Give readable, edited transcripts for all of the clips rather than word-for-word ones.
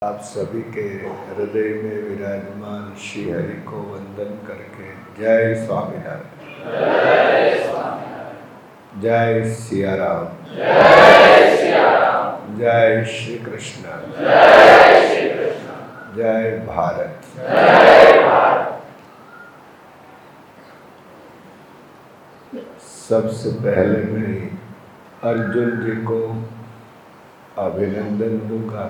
आप सभी के हृदय में विराजमान श्री हरि को वंदन करके जय स्वामीनारायण, जय सिया राम, जय श्री कृष्ण, जय भारत। सबसे पहले मैं अर्जुन जी को अभिनंदन दूंगा।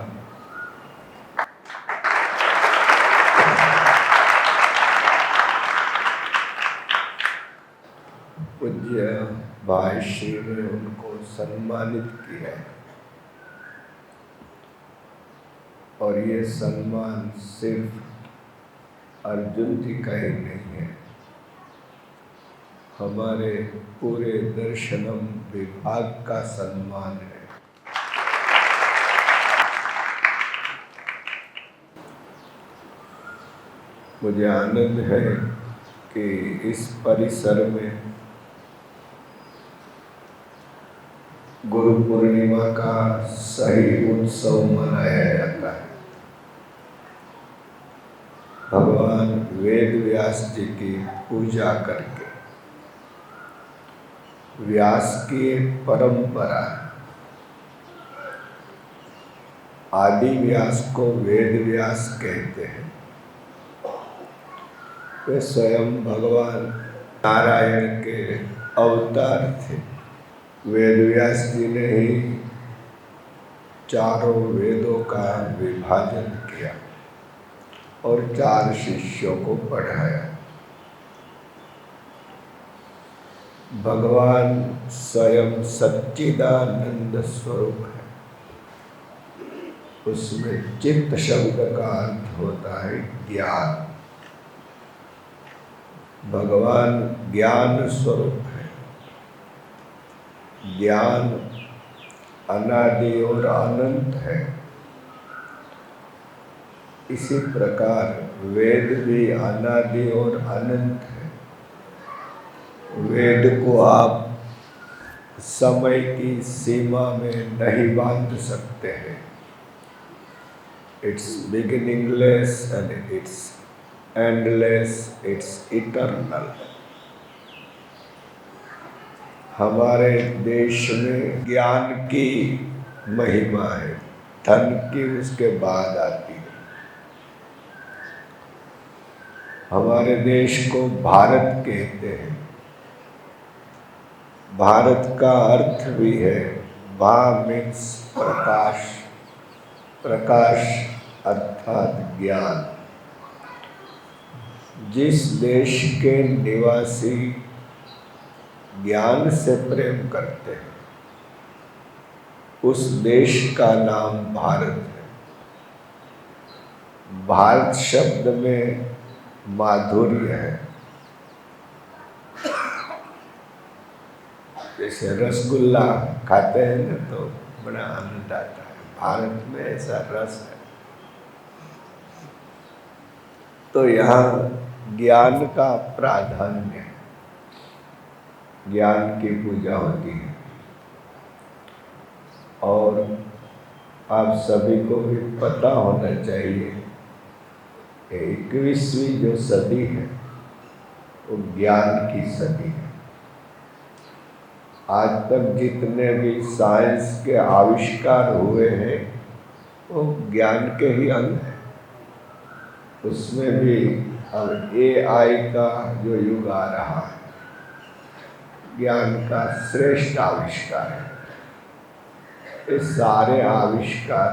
पूज्य भाई श्री ने उनको सम्मानित किया है और ये सम्मान सिर्फ अर्जुन जी का ही नहीं है, हमारे पूरे दर्शनम विभाग का सम्मान है। मुझे आनंद है कि इस परिसर में गुरु पूर्णिमा का सही उत्सव मनाया जाता है। भगवान वेद व्यास जी की पूजा करके, व्यास की एक परंपरा, आदि व्यास को वेद व्यास कहते हैं। वे स्वयं भगवान नारायण के अवतार थे। वेद व्यास जी ने ही चारों वेदों का विभाजन किया और 4 शिष्यों को पढ़ाया। भगवान स्वयं सच्चिदानंद स्वरूप है। उसमें चित्त शब्द का अर्थ होता है ज्ञान। भगवान ज्ञान स्वरूप है। ज्ञान अनादि और अनंत है। इसी प्रकार वेद भी अनादि और अनंत है। वेद को आप समय की सीमा में नहीं बांध सकते हैं। It's beginningless and it's endless, it's eternal. हमारे देश में ज्ञान की महिमा है, धन की उसके बाद आती है। हमारे देश को भारत कहते हैं। भारत का अर्थ भी है, भा मीन्स प्रकाश, प्रकाश अर्थात ज्ञान। जिस देश के निवासी ज्ञान से प्रेम करते हैं, उस देश का नाम भारत है। भारत शब्द में माधुर्य है। जैसे रसगुल्ला खाते हैं ना तो बड़ा आनंद आता है, भारत में ऐसा रस है। तो यहाँ ज्ञान का प्राधान्य है, ज्ञान की पूजा होती है। और आप सभी को भी पता होना चाहिए 21वीं जो सदी है वो ज्ञान की सदी है। आज तक जितने भी साइंस के आविष्कार हुए हैं वो ज्ञान के ही अंग हैं। उसमें भी अब AI का जो युग आ रहा है, ज्ञान का श्रेष्ठ आविष्कार है। ये सारे आविष्कार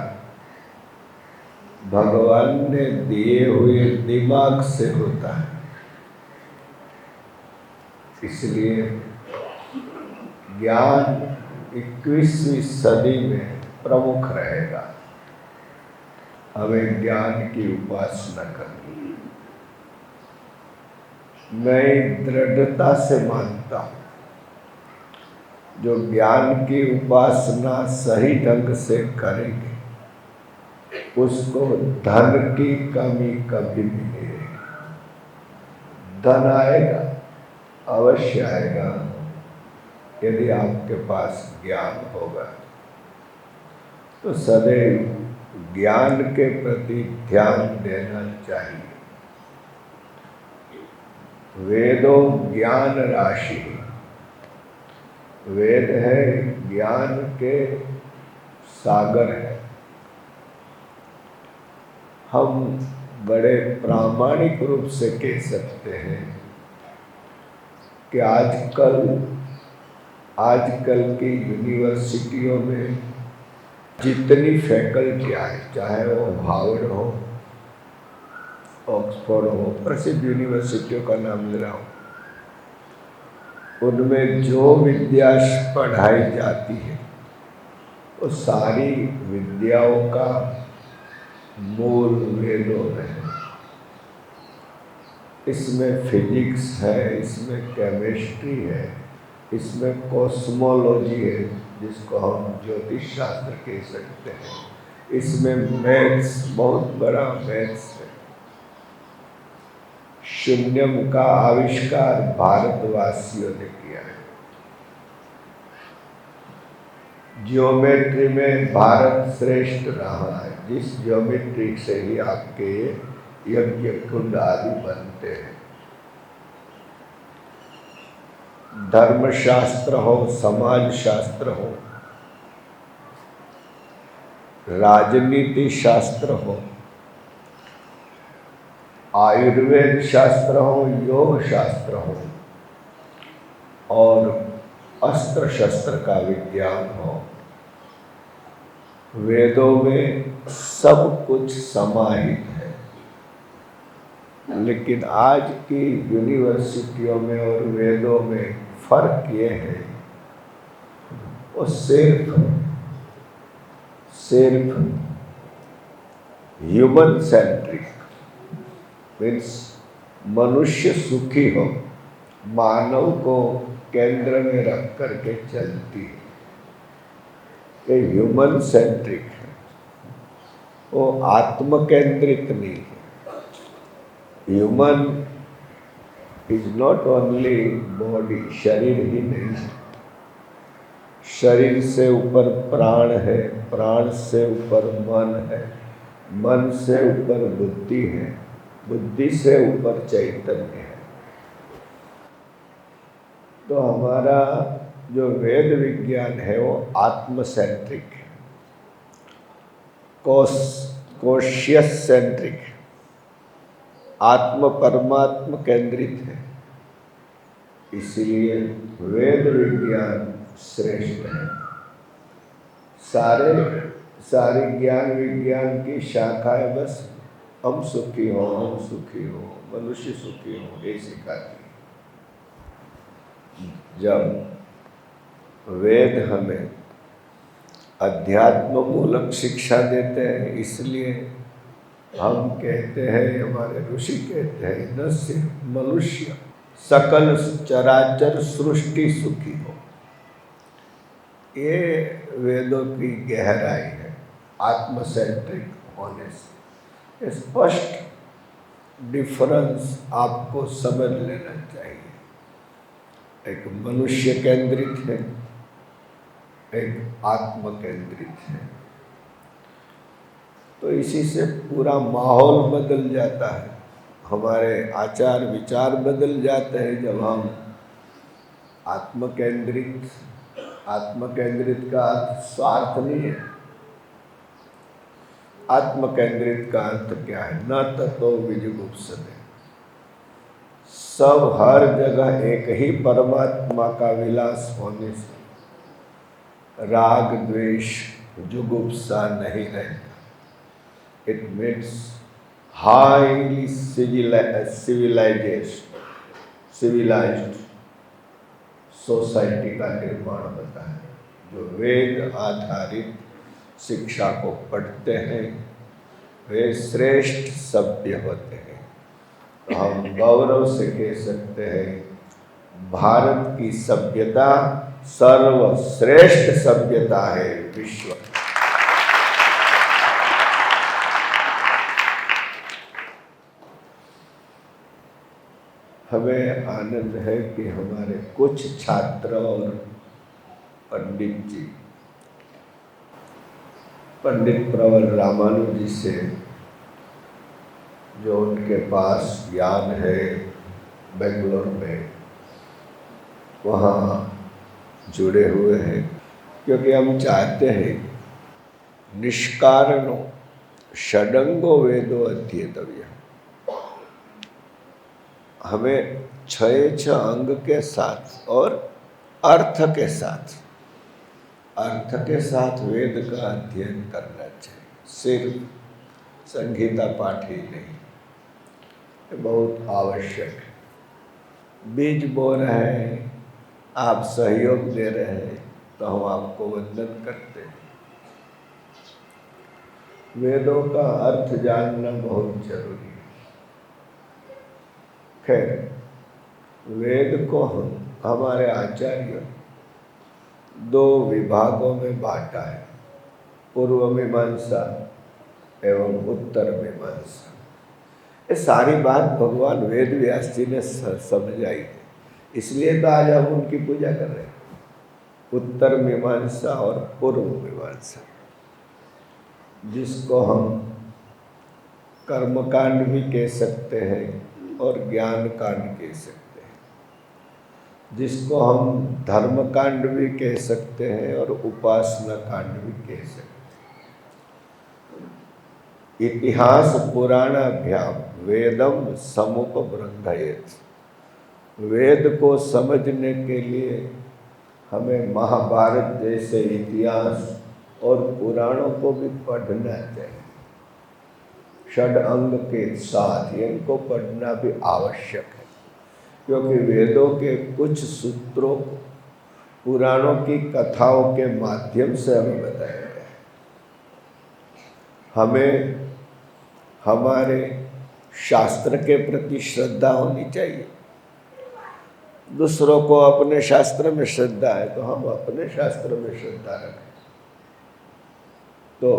भगवान ने दिए हुए दिमाग से होता है। इसलिए ज्ञान 21वीं सदी में प्रमुख रहेगा। हमें ज्ञान की उपासना करनी। मैं दृढ़ता से मानता हूँ, जो ज्ञान की उपासना सही ढंग से करेंगे उसको धन की कमी कभी भी नहीं रहेगी। धन आएगा, अवश्य आएगा, यदि आपके पास ज्ञान होगा। तो सदैव ज्ञान के प्रति ध्यान देना चाहिए। वेदों ज्ञान राशि, वेद है ज्ञान के सागर है। हम बड़े प्रामाणिक रूप से कह सकते हैं कि आजकल की यूनिवर्सिटियों में जितनी फैकल्टियाँ हैं, चाहे वो हार्वर्ड हो, ऑक्सफोर्ड हो, प्रसिद्ध यूनिवर्सिटियों का नाम ले रहा हूँ, उनमें जो विद्या पढ़ाई जाती है वो सारी विद्याओं का मूल वेदों में है। इसमें फिजिक्स है, इसमें केमिस्ट्री है, इसमें कॉस्मोलॉजी है जिसको हम ज्योतिष शास्त्र कह सकते हैं, इसमें मैथ्स, बहुत बड़ा मैथ्स है। शून्यम का आविष्कार भारतवासियों ने किया है। ज्योमेट्री में भारत श्रेष्ठ रहा है। जिस ज्योमेट्री से ही आपके यज्ञ कुंड आदि बनते हैं। धर्मशास्त्र हो, समाज शास्त्र हो, राजनीति शास्त्र हो, आयुर्वेद शास्त्र हो, योग शास्त्र हो और अस्त्र शस्त्र का विज्ञान हो, वेदों में सब कुछ समाहित है। लेकिन आज की यूनिवर्सिटियों में और वेदों में फर्क ये है, वो सिर्फ ह्यूमन सेंट्रिक, मीन्स मनुष्य सुखी हो, मानव को केंद्र में रख करके चलती है। ये ह्यूमन सेंट्रिक है, वो आत्म केंद्रित नहीं है। Human is not only body, शरीर ही नहीं है। शरीर से ऊपर प्राण है, प्राण से ऊपर मन है, मन से ऊपर बुद्धि है, बुद्धि से ऊपर चैतन्य है। तो हमारा जो वेद विज्ञान है वो आत्म सेंट्रिक है, कॉशियस सेंट्रिक है, आत्म परमात्म केंद्रित है। इसलिए वेद विज्ञान श्रेष्ठ है। सारे ज्ञान विज्ञान की शाखाएं बस हम सुखी हो, हम सुखी हो, मनुष्य सुखी हो, ये सिखाती है। जब वेद हमें अध्यात्म मूलक शिक्षा देते हैं, इसलिए हम कहते हैं, हमारे ऋषि कहते हैं, न सिर्फ मनुष्य, सकल चराचर सृष्टि सुखी हो। ये वेदों की गहराई है आत्मसेंट्रिक होने से। स्पष्ट डिफरेंस आपको समझ लेना चाहिए। एक मनुष्य केंद्रित है, एक आत्म केंद्रित है। तो इसी से पूरा माहौल बदल जाता है, हमारे आचार विचार बदल जाते हैं जब हम आत्म केंद्रित का अर्थ स्वार्थ नहीं है। आत्म केंद्रित का अर्थ क्या है? न ततो विजुगुप्सते, सब हर जगह एक ही परमात्मा का विलास होने से राग द्वेष जुगुप्सा नहीं रहता। It means highly civilized society का निर्माण होता है। जो वेद आधारित शिक्षा को पढ़ते हैं वे श्रेष्ठ सभ्य होते हैं। तो हम गौरव से कह सकते हैं भारत की सभ्यता सर्वश्रेष्ठ सभ्यता है विश्व। हमें आनंद है कि हमारे कुछ छात्र और पंडित जी पंडित प्रवर रामानुजी से जो उनके पास ज्ञान है बेंगलोर में, वहाँ जुड़े हुए हैं, क्योंकि हम चाहते हैं निष्कारणो षडंगो वेदो अध्येतव्य। हमें 6 अंग के साथ और अर्थ के साथ वेद का अध्ययन करना चाहिए, सिर्फ संगीता पाठ ही नहीं, ये बहुत आवश्यक है। बीज बो रहे हैं, आप सहयोग दे रहे हैं, तो हम आपको वंदन करते हैं। वेदों का अर्थ जानना बहुत जरूरी है। खैर, वेद को हमारे आचार्य 2 विभागों में बांटा है, पूर्व मीमांसा एवं उत्तर मीमांसा। ये सारी बात भगवान वेद व्यास जी ने समझाई है, इसलिए तो आज हम उनकी पूजा कर रहे हैं। उत्तर मीमांसा और पूर्व मीमांसा, जिसको हम कर्मकांड भी कह सकते हैं और ज्ञान कांड कह सकते हैं, जिसको हम धर्मकांड भी कह सकते हैं और उपासना कांड भी कह सकते हैं। इतिहास पुराणाभ्याम वेदम समुपबृंहयेत्। वेद को समझने के लिए हमें महाभारत जैसे इतिहास और पुराणों को भी पढ़ना चाहिए। षड अंग के साथ इनको पढ़ना भी आवश्यक है, क्योंकि वेदों के कुछ सूत्रों को पुराणों की कथाओं के माध्यम से हमें बताया गया है। हमें हमारे शास्त्र के प्रति श्रद्धा होनी चाहिए। दूसरों को अपने शास्त्र में श्रद्धा है, तो हम अपने शास्त्र में श्रद्धा रखें। तो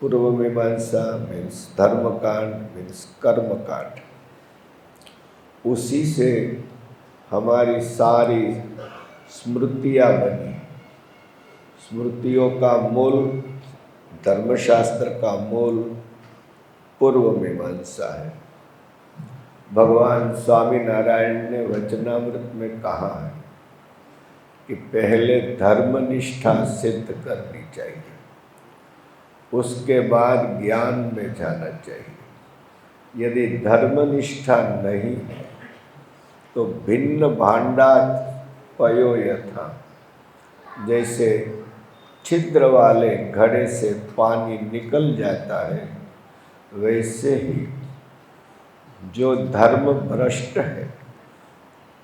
पूर्व मीमांसा मीन्स धर्मकांड मीन्स कर्मकांड, उसी से हमारी सारी स्मृतियाँ बनी। स्मृतियों का मूल, धर्मशास्त्र का मूल पूर्व मीमांसा है। भगवान स्वामी नारायण ने वचनामृत में कहा है कि पहले धर्मनिष्ठा सिद्ध करनी चाहिए, उसके बाद ज्ञान में जाना चाहिए। यदि धर्मनिष्ठा नहीं है तो भिन्न भांडात पयो यथा, जैसे छिद्र वाले घड़े से पानी निकल जाता है, वैसे ही जो धर्म भ्रष्ट है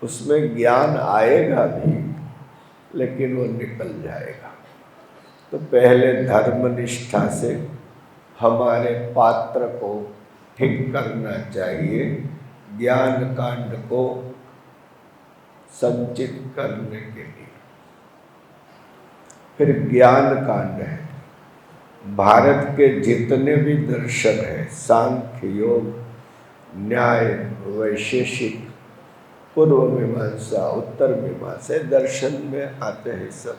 उसमें ज्ञान आएगा भी, लेकिन वो निकल जाएगा। तो पहले धर्मनिष्ठा से हमारे पात्र को ठीक करना चाहिए, ज्ञान कांड को संचित करने के लिए। फिर ज्ञान कांड है। भारत के जितने भी दर्शन हैं, सांख्य, योग, न्याय, वैशेषिक, पूर्व मीमांसा, उत्तर मीमांसा, दर्शन में आते हैं सब।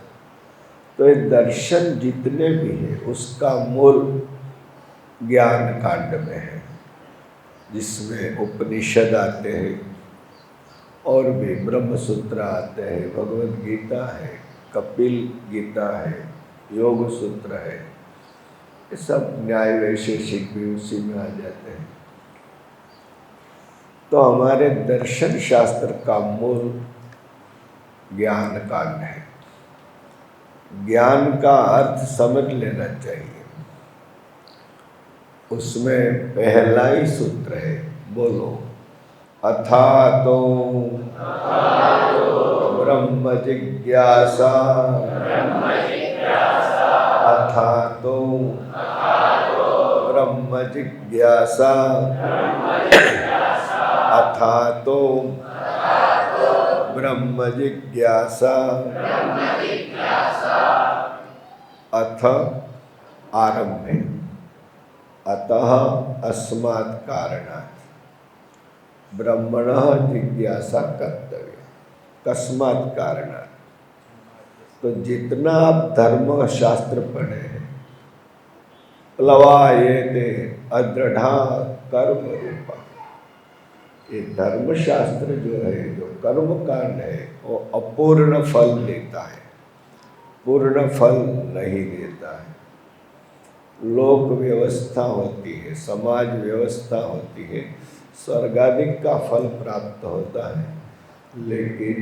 तो ये दर्शन जितने भी हैं उसका मूल ज्ञान कांड में है, जिसमें उपनिषद आते हैं और भी ब्रह्म सूत्र आते हैं, भगवद गीता है, कपिल गीता है, योग सूत्र है, ये सब न्याय वैशेषिक भी उसी में आ जाते हैं। तो हमारे दर्शन शास्त्र का मूल ज्ञान कांड है। ज्ञान का अर्थ समझ लेना चाहिए। उसमें पहला ही सूत्र है, बोलो, अथातो ब्रह्म जिज्ञासा, अथातो ब्रह्म जिज्ञासा, अथातो ब्रह्म जिज्ञासा। अथ आरंभ है, अतः अस्मात् कारणात् ब्रह्मणः जिज्ञासा कर्तव्य। कस्मात् कारणात्, तो जितना आप धर्म शास्त्र पढ़े हैं, प्लवा ये दे अदृढ़ा कर्म रूपा, ये धर्म शास्त्र जो है, जो कर्म कांड है, वो अपूर्ण फल देता है, पूर्ण फल नहीं देता है। लोक व्यवस्था होती है, समाज व्यवस्था होती है, स्वर्गाधिक का फल प्राप्त होता है, लेकिन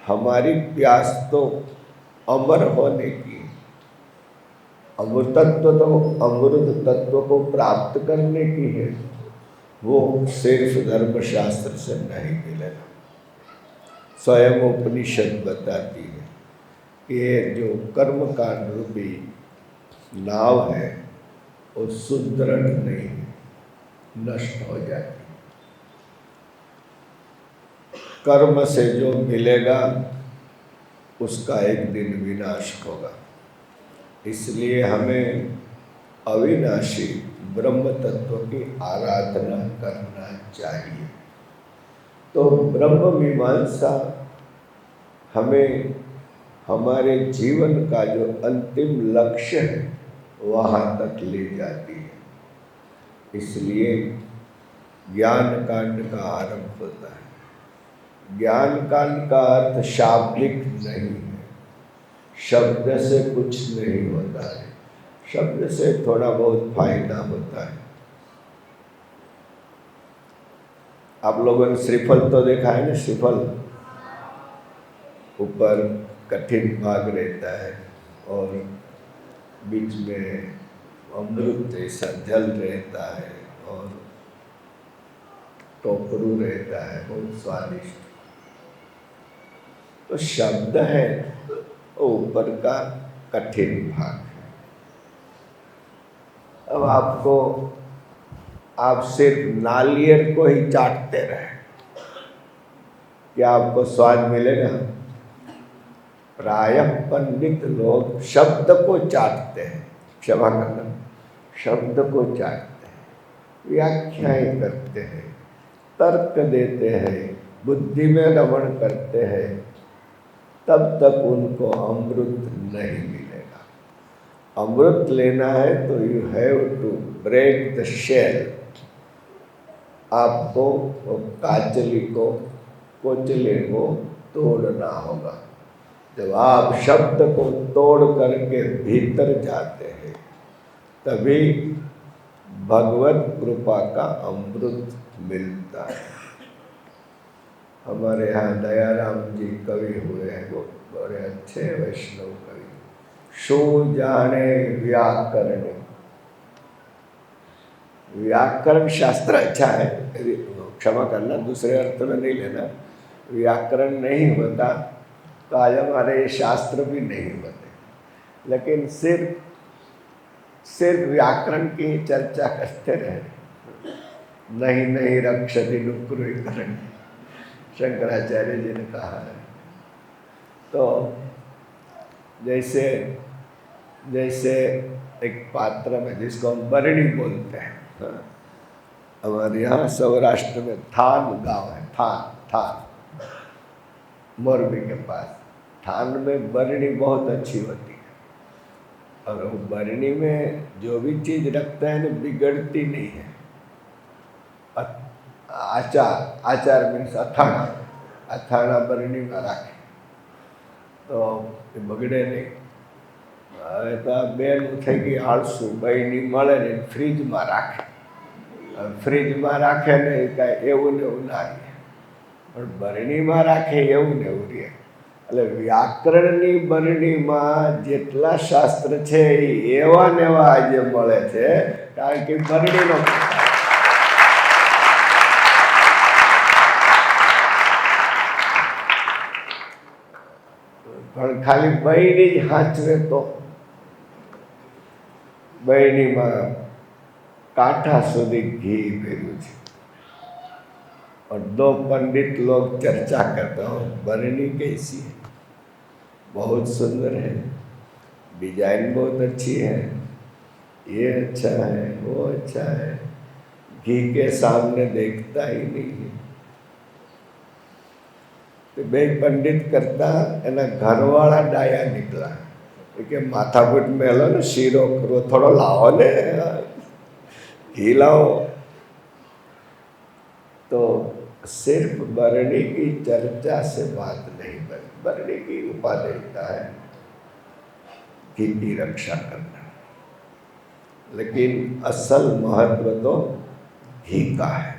हमारी प्यास तो अमर होने की, अमृत तत्व को प्राप्त करने की है। वो सिर्फ धर्मशास्त्र से नहीं मिलेगा। स्वयं उपनिषद बताती है कि ये जो कर्म कांड रूपी नाव है वो सुदृढ़ नहीं, नष्ट हो जाती। कर्म से जो मिलेगा उसका एक दिन विनाश होगा। इसलिए हमें अविनाशी ब्रह्म तत्व की आराधना करना चाहिए। तो ब्रह्म मीमांसा हमें हमारे जीवन का जो अंतिम लक्ष्य है वहाँ तक ले जाती है। इसलिए ज्ञान कांड का आरंभ होता है। ज्ञान कांड का अर्थ शाब्दिक नहीं है, शब्द से कुछ नहीं होता है, शब्द से थोड़ा बहुत फायदा होता है। आप लोगों ने श्रीफल तो देखा है ना, श्रीफल ऊपर कठिन भाग रहता है और बीच में अमृत जैसा जल रहता है और टोकरू रहता है, बहुत स्वादिष्ट। तो शब्द है वो ऊपर का कठिन भाग है। अब आप सिर्फ नारियल को ही चाटते रहे, क्या आपको स्वाद मिलेगा? प्रायः पंडित लोग शब्द को चाटते हैं, क्षमा करना, शब्द को चाटते हैं, व्याख्याएं करते हैं, तर्क देते हैं, बुद्धि में रमण करते हैं, तब तक उनको अमृत नहीं मिलेगा। अमृत लेना है तो you have to break the shell. आपको काचली को, कोचले को तोड़ना होगा। जब आप शब्द को तोड़ करके भीतर जाते हैं तभी भगवत कृपा का अमृत मिलता है। हमारे यहाँ दयाराम जी कवि हुए हैं, वो बड़े अच्छे वैष्णव कवि। शो जाने व्याकरण, व्याकरण शास्त्र अच्छा है, क्षमा करना दूसरे अर्थ में नहीं लेना। व्याकरण नहीं होता तो आज हमारे ये शास्त्र भी नहीं होते, लेकिन सिर्फ व्याकरण की चर्चा करते रहे। नहीं रक्षति नुकृकरण, शंकराचार्य जी ने कहा है। तो जैसे एक पात्र में, जिसको हम बरणी बोलते हैं, हमारे यहाँ सौराष्ट्र में थान गांव है, थान मोरबी के पास। थान में बरणी बहुत अच्छी होती है, और वो बरणी में जो भी चीज़ रखता है ना बिगड़ती नहीं है। आचार मीन्स अथाना बरणी में रखे तो बगड़े नहीं। तो बेन થઈ ગઈ આળસુ, બહેની મળે ને ફ્રીજમાં રાખે, ફ્રીજમાં રાખે ને કાંઈ એવું ને એવું ના રહે, પણ બરણીમાં રાખે એવું ને એવું રહે। એટલે વ્યાકરણની બરણીમાં જેટલા શાસ્ત્ર છે એ એવા ને એવા આજે મળે છે, કારણ કે બરણીનો પણ ખાલી બહેની જ હાચવે તો બહેનીમાં कांठा सुधी घी भर्યું છે। और दो पंडित लोग चर्चा करते हो बरनी कैसी है, बहुत सुंदर है, डिजाइन बहुत अच्छी है, ये अच्छा है, वो अच्छा है, घी के सामने देखता ही नहीं है। तो બે પંડિત કરતા એના ઘરવાળા ડાયા નીકળ્યા કે માથાકૂટ મેલો ને શીરો કરો થોડો લાવો ને ઘી लाओ। तो सिर्फ बरणी की चर्चा से बात नहीं बनी। बरणी की उपादेयता है घी की रक्षा करना, लेकिन असल महत्व तो घी का है।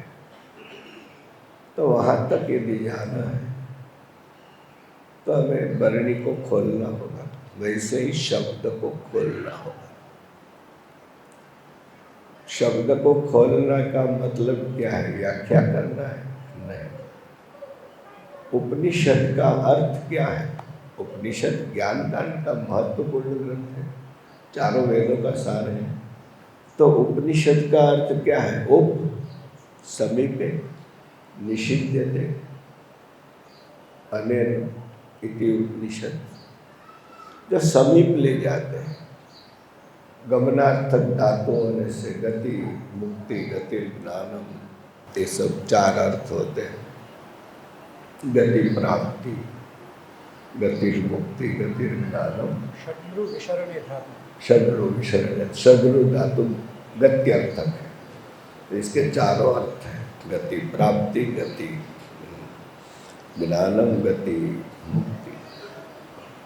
तो वहाँ तक यदि जाना है तो हमें बरणी को खोलना होगा, वैसे ही शब्द को खोलना होगा। शब्द को खोलना का मतलब क्या है? व्याख्या करना है? नहीं। उपनिषद का अर्थ क्या है? उपनिषद ज्ञान दान का महत्वपूर्ण ग्रंथ है, चारों वेदों का सार है। तो उपनिषद का अर्थ क्या है? उप समीपे निषिध्यते अनेन इति उपनिषद, जो समीप ले जाते हैं। गमनार्थक धातुओं से गति, मुक्ति, गति, ज्ञानम, ये सब चार अर्थ होते हैं। गति प्राप्ति, गति मुक्ति, गति ज्ञानम, षड्रु विशरण्य धातु। षड्रु विशरण्य, षड्रु धातु गत्यर्थक है। तो इसके चारों अर्थ हैं, गति प्राप्ति, गति ज्ञानम, गति मुक्ति।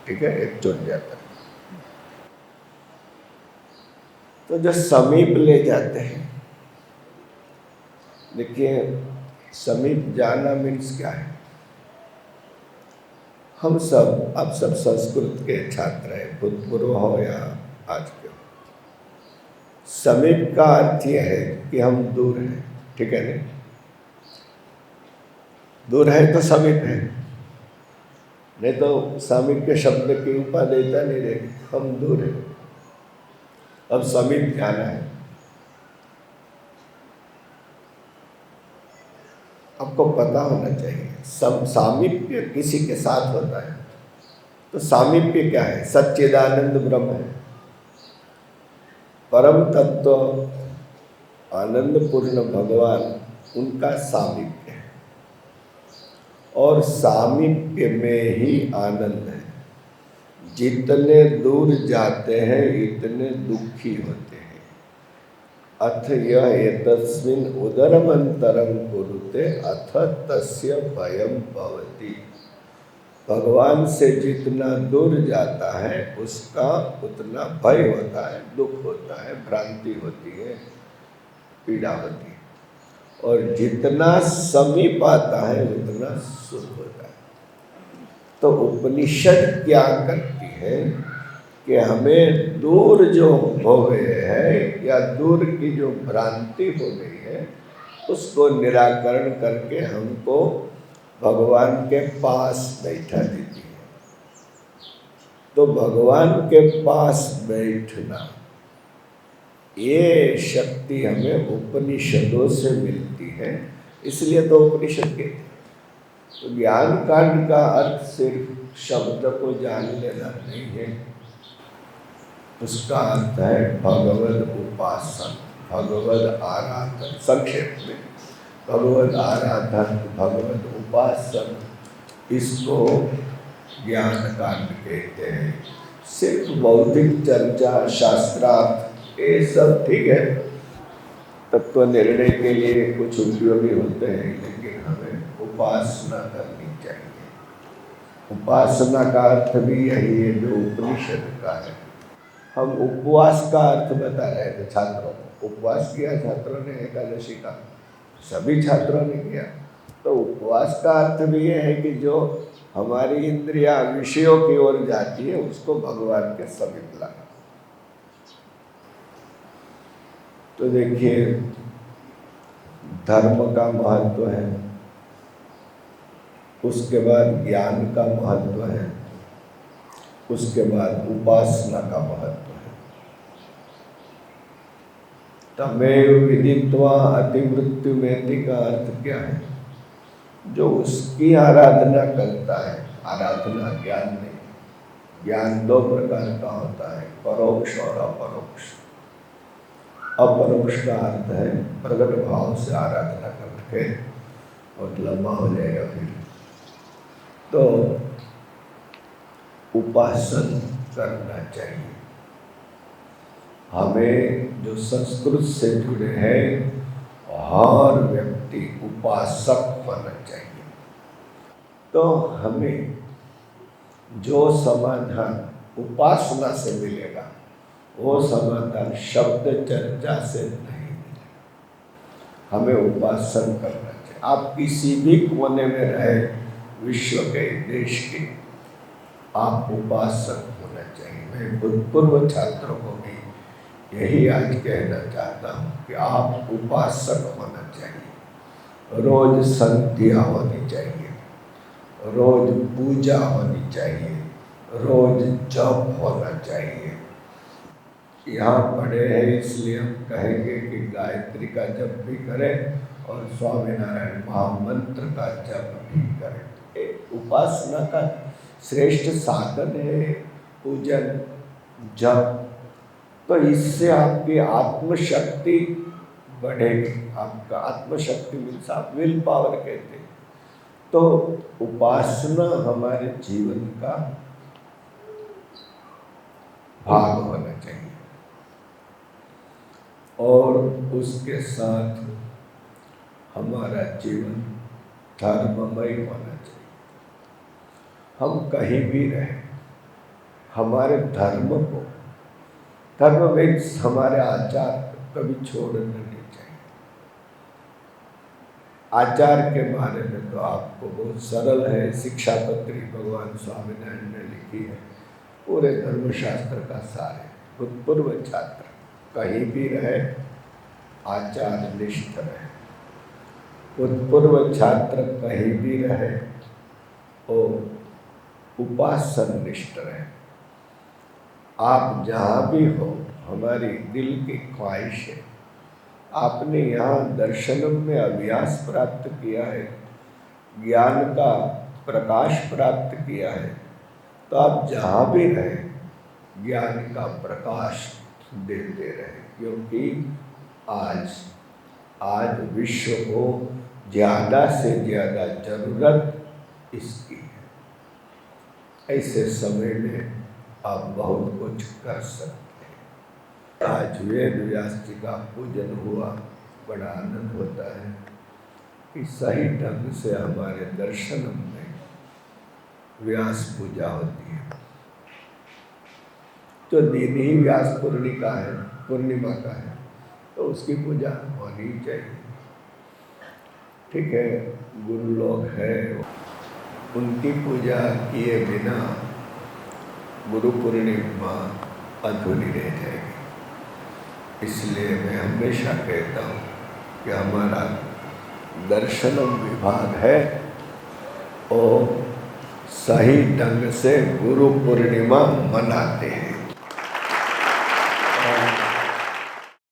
ठीक है, एक छूट जाता है। तो जो समीप ले जाते हैं, देखिए समीप जाना मीन्स क्या है? हम सब, आप सब संस्कृत के छात्र हैं, भूतपूर्व हो या आज के हो। समीप का अर्थ यह है कि हम दूर हैं, ठीक है नहीं? दूर है तो समीप है, नहीं तो समीप के शब्द की उपादेयता नहीं रहेगी। हम दूर हैं, अब समीप जाना है। आपको पता होना चाहिए सामीप्य किसी के साथ होता है। तो सामीप्य क्या है? सच्चिदानंद ब्रह्म है, परम तत्व आनंद पूर्ण भगवान, उनका सामीप्य है। और सामीप्य में ही आनंद है। जितने दूर जाते हैं इतने दुखी होते हैं। अथ यह एतस्मिन् उदरमंतरं कुरुते अथ तस्य भयं भवति। भगवान से जितना दूर जाता है उसका उतना भय होता है, दुख होता है, भ्रांति होती है, पीड़ा होती है। और जितना समीप आता है उतना सुख होता है। तो उपनिषद क्या करती है कि हमें दूर जो हो गए है या दूर की जो भ्रांति हो गई है उसको निराकरण करके हमको भगवान के पास बैठा देती है। तो भगवान के पास बैठना, ये शक्ति हमें उपनिषदों से मिलती है। इसलिए तो उपनिषद कहते हैं। तो ज्ञान कांड का अर्थ सिर्फ शब्द को जान लेना नहीं है, उसका अर्थ है भगवद उपासन, भगवद आराधन। संक्षेप में भगवद आराधन, भगवद उपासन, इसको ज्ञान कांड कहते हैं। सिर्फ बौद्धिक चर्चा, शास्त्रार्थ, ये सब ठीक है, तत्व निर्णय के लिए कुछ उपयोगी होते हैं, लेकिन हमें उपासना करनी चाहिए। उपासना का अर्थ भी यही है जो उपनिषद का है। हम उपवास का अर्थ बता रहे थे छात्रों को। उपवास किया छात्रों ने एकादशी का, सभी छात्रों ने किया। तो उपवास का अर्थ भी ये है कि जो हमारी इंद्रिया विषयों की ओर जाती है उसको भगवान के समीप लाना। तो देखिए धर्म का महत्व है, उसके बाद ज्ञान का महत्व है, उसके बाद उपासना का महत्व है। तमेव विदित्वा अतिमृत्युमेति का अर्थ क्या है? जो उसकी आराधना करता है। आराधना ज्ञान नहीं, ज्ञान दो प्रकार का होता है, परोक्ष और अपरोक्ष। अपरोक्ष का अर्थ है प्रगट भाव से आराधना करके, और लंबा हो जाएगा फिर। तो उपासन करना चाहिए। हमें जो संस्कृत से जुड़े हैं हर व्यक्ति उपासक होना चाहिए। तो हमें जो समाधान उपासना से मिलेगा वो समाधान शब्द चर्चा से नहीं मिलेगा। हमें उपासन करना चाहिए। आप किसी भी कोने में रहे विश्व के, देश के, आप उपासक होना चाहिए। मैं भूतपूर्व छात्रों को भी यही आज कहना चाहता हूँ कि आप उपासक होना चाहिए। रोज संध्या होनी चाहिए, रोज पूजा होनी चाहिए, रोज जप होना चाहिए। यहाँ पढ़े हैं इसलिए हम कहेंगे कि गायत्री का जप भी करें और स्वामीनारायण महामंत्र का जप भी करें। एक उपासना का श्रेष्ठ साधन है पूजन, जप। तो इससे आपकी आत्मशक्ति बढ़ेगी। आपका आत्मशक्ति मीन्स आप विल पावर कहते हैं। तो उपासना हमारे जीवन का भाग होना चाहिए और उसके साथ हमारा जीवन धर्ममय होना चाहिए। हम कहीं भी रहें, हमारे धर्म को, धर्म में हमारे आचार कभी छोड़ना नहीं चाहिए। आचार के बारे में तो आपको बहुत सरल है, शिक्षापत्री भगवान स्वामीनारायण ने लिखी है, पूरे धर्मशास्त्र का सार है। भूतपूर्व छात्र कहीं भी रहे आचार निष्ठ रहे, भूतपूर्व छात्र कहीं भी रहे और उपासन निष्ठ रहे। आप जहाँ भी हो, हमारी दिल की ख्वाहिश है, आपने यहाँ दर्शनम में अभ्यास प्राप्त किया है, ज्ञान का प्रकाश प्राप्त किया है, तो आप जहाँ भी रहें ज्ञान का प्रकाश देते रहे। क्योंकि आज विश्व को ज़्यादा से ज़्यादा जरूरत इसकी है। ऐसे समय में आप बहुत कुछ कर सकते हैं। आज वेद व्यास जी का पूजन हुआ, बड़ा आनंद होता है कि सही ढंग से हमारे दर्शन में व्यास पूजा होती है। जो दिन ही व्यास पूर्णिमा का है, तो उसकी पूजा होनी चाहिए। ठीक है, गुरु लोग हैं, उनकी पूजा किए बिना गुरु पूर्णिमा अधूरी रह जाएगी। इसलिए मैं हमेशा कहता हूँ कि हमारा दर्शनम विभाग है और सही ढंग से गुरु पूर्णिमा मनाते हैं।